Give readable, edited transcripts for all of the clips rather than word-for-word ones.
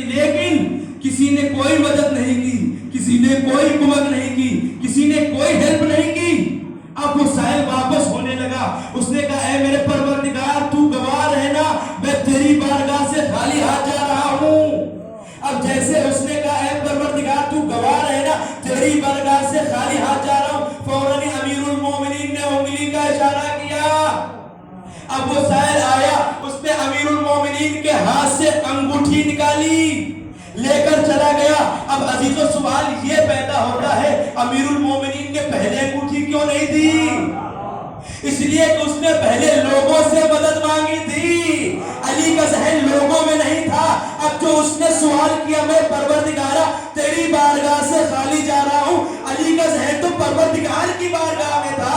لیکن کسی نے کوئی مدد نہیں کی، کسی نے کوئی کمک نہیں کی، کسی نے کوئی ہیلپ نہیں کی۔ اب وہ سائل واپس ہونے لگا، اس نے کہا اے میرے پروردگار تو گواہ رہنا میں تیری بارگاہ سے خالی ہاتھ جا رہا ہوں۔ اب جیسے اس نے کہا اے پروردگار تو گواہ رہنا تیری بارگاہ سے خالی ہاتھ جا رہا ہوں، فوراً امیر المومنین نے انگلی کا اشارہ کیا۔ اب وہ سائل آیا، اس نے امیر المومنین کے ہاتھ سے انگوٹھی نکالی، لے کر چلا گیا۔ اب عزیزو سوال یہ پیدا ہوتا ہے امیر المومنین نے پہلے انگوٹھی کیوں نہیں دی؟ اس لیے کہ اس نے پہلے لوگوں سے مدد مانگی تھی، علی کا ذہن لوگوں میں نہیں تھا۔ اب جو اس نے سوال کیا میں پروردگارہ تیری بارگاہ سے خالی جا رہا ہوں، علی کا ذہن تو پروردگار کی بارگاہ میں تھا۔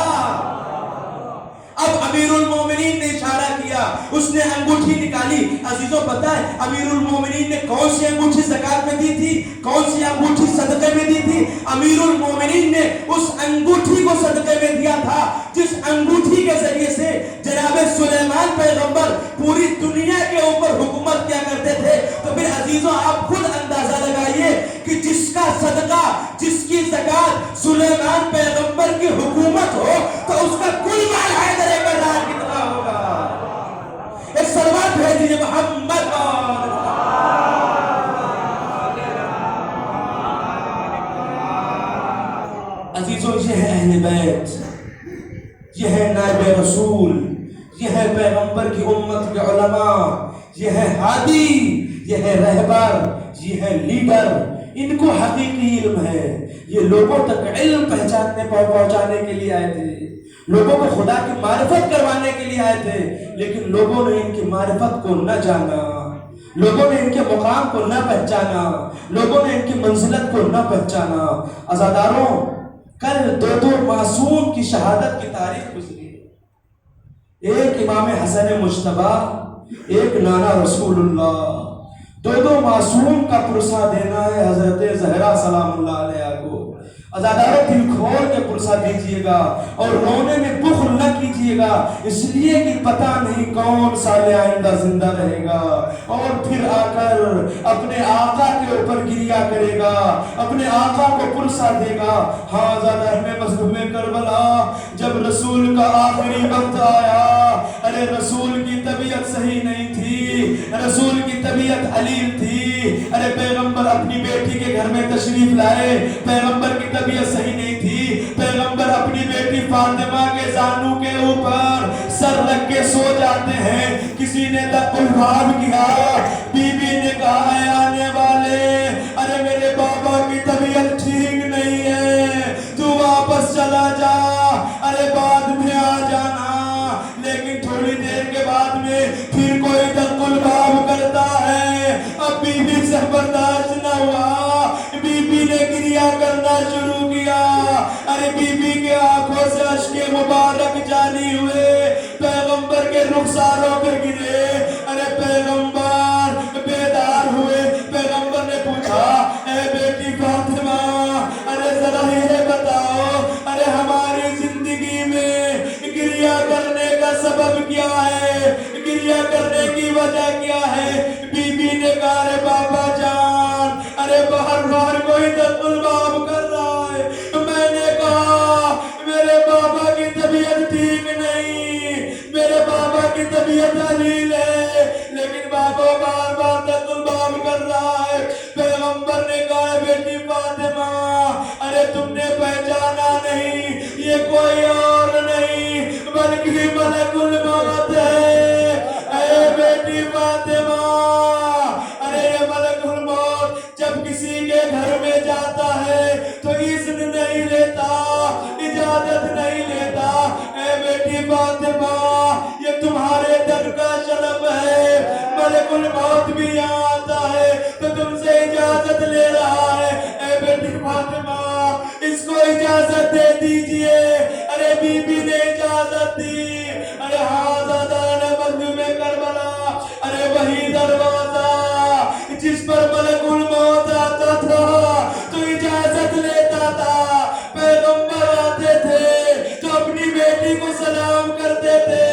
اب امیر المومنین نے اشارہ کیا، اس نے انگوٹھی نکالی۔ عزیزوں پتہ ہے امیر المومنین نے کون سی انگوٹھی زکات میں دی تھی، کون سی انگوٹھی صدقے میں دی تھی؟ امیر المومنین نے اس انگوٹھی کو صدقے میں دیا تھا جس انگوٹھی کے ذریعے سے جناب سلیمان پیغمبر پوری دنیا کے اوپر حکومت کیا کرتے تھے۔ تو پھر عزیزوں آپ خود اندازہ لگائیے کہ جس کا صدقہ، جس کی زکات سلیمان پیغمبر کی حکومت ہو تو اس کا کل مال حیدر کردار کتنا ہوگا؟ ایک سلوات بھیج دیجئے محمد عزیزوں، یہ ہے اہل بیت، یہ ہے نائب رسول، یہ ہے پیغمبر کی امت کے علماء، یہ ہے ہادی، یہ ہے رہبر، یہ ہے لیڈر۔ ان کو حقیقی علم ہے، یہ لوگوں تک علم پہنچانے کے لیے آئے تھے، لوگوں کو خدا کی معرفت کروانے کے لیے آئے تھے، لیکن لوگوں نے ان کی معرفت کو نہ جانا، لوگوں نے ان کے مقام کو نہ پہچانا، لوگوں نے ان کی منزلت کو نہ پہچانا۔ عزاداروں، کل دو معصوم کی شہادت کی تاریخ گزری، ایک امام حسن مجتبی، ایک نانا رسول اللہ۔ دو معصوم کا پرسہ دینا ہے حضرت زہرا سلام اللہ علیہ کو۔ عزاداروں دل کھول کے پرسہ دیجئے گا اور رونے میں بخل نہ کیجئے گا، اس لیے کہ پتہ نہیں کون سال آئندہ زندہ رہے گا اور پھر آ کر اپنے آقا کے اوپر گریا کرے گا، اپنے آقا کو پرسہ دے گا۔ ہاں عزادار میں مظلوم کربلا جب رسول کا آخری وقت آیا، ارے رسول کی طبیعت صحیح نہیں تھی، رسول کی طبیعت علیل تھی۔ ارے پیغمبر اپنی بیٹی کے گھر میں تشریف لائے، پیغمبر کی طبیعت صحیح نہیں تھی، پیغمبر اپنی بیٹی فاطمہ کے زانو کے اوپر سر رکھ کے سو جاتے ہیں۔ کسی نے تقلباب کیا، بی بی نے کہا اے آنے والے، ارے میرے بابا کی طبیعت ٹھیک نہیں ہے، تو واپس چلا جا، ارے بعد میں آ جانا۔ لیکن تھوڑی دیر کے بعد میں پھر کوئی تقلباب کرتا ہے، اب بی بی سے برداشت نہ ہوا، بی بی نے گریہ کرنا شروع کیا۔ ارے بی بی کے آنکھوں سے اشک مبارک جاری ہوئے، پیغمبر کے رخساروں پر گرے۔ ارے پیغمبر بیدار ہوئے، پیغمبر نے پوچھا اے بیٹی فاطمہ، ارے ذرا یہ بتاؤ، ارے ہماری زندگی میں گریہ کرنے کا سبب کیا ہے، گریہ کرنے کی وجہ کیا ہے؟ بی بی نے کہا ارے بابا جان، ارے باہر باہر کوئی تقلباب کر رہا ہے۔ میں نے کہا میرے بابا کی طبیعت ٹھیک نہیں، میرے بابا کی طبیعت علیل ہے، لیکن بابا بار بار تقلباب کر رہا ہے۔ پیغمبر نے کہا بیٹی فاطمہ، ارے تم نے پہچانا نہیں، یہ کوئی اور نہیں بلکہ ملک الموت ہے۔ اے بیٹی فاطمہ، ارے یہ ملک الموت جب کسی کے گھر میں جاتا ہے تو اذن نہیں لیتا، اجازت نہیں لیتا۔ اے بیٹی فاطمہ، یہ تمہارے در کا شرف ہے، ملک الموت بھی یہاں آتا ہے تو تم سے اجازت لے رہا ہے۔ اے بیٹی فاطمہ، اس کو اجازت دے دیجئے۔ ارے بی بی نے اجازت دی۔ ارے ہاں زادان مظلوم کربلا، ارے وہی دروازہ جس پر ملک الموت آتا تھا تو اجازت لیتا تھا، پیغمبر آتے تھے تو اپنی بیٹی کو سلام کرتے تھے۔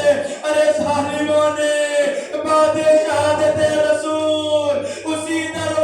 ارے ظالموں نے بعد شہادت رسول اسی دروازہ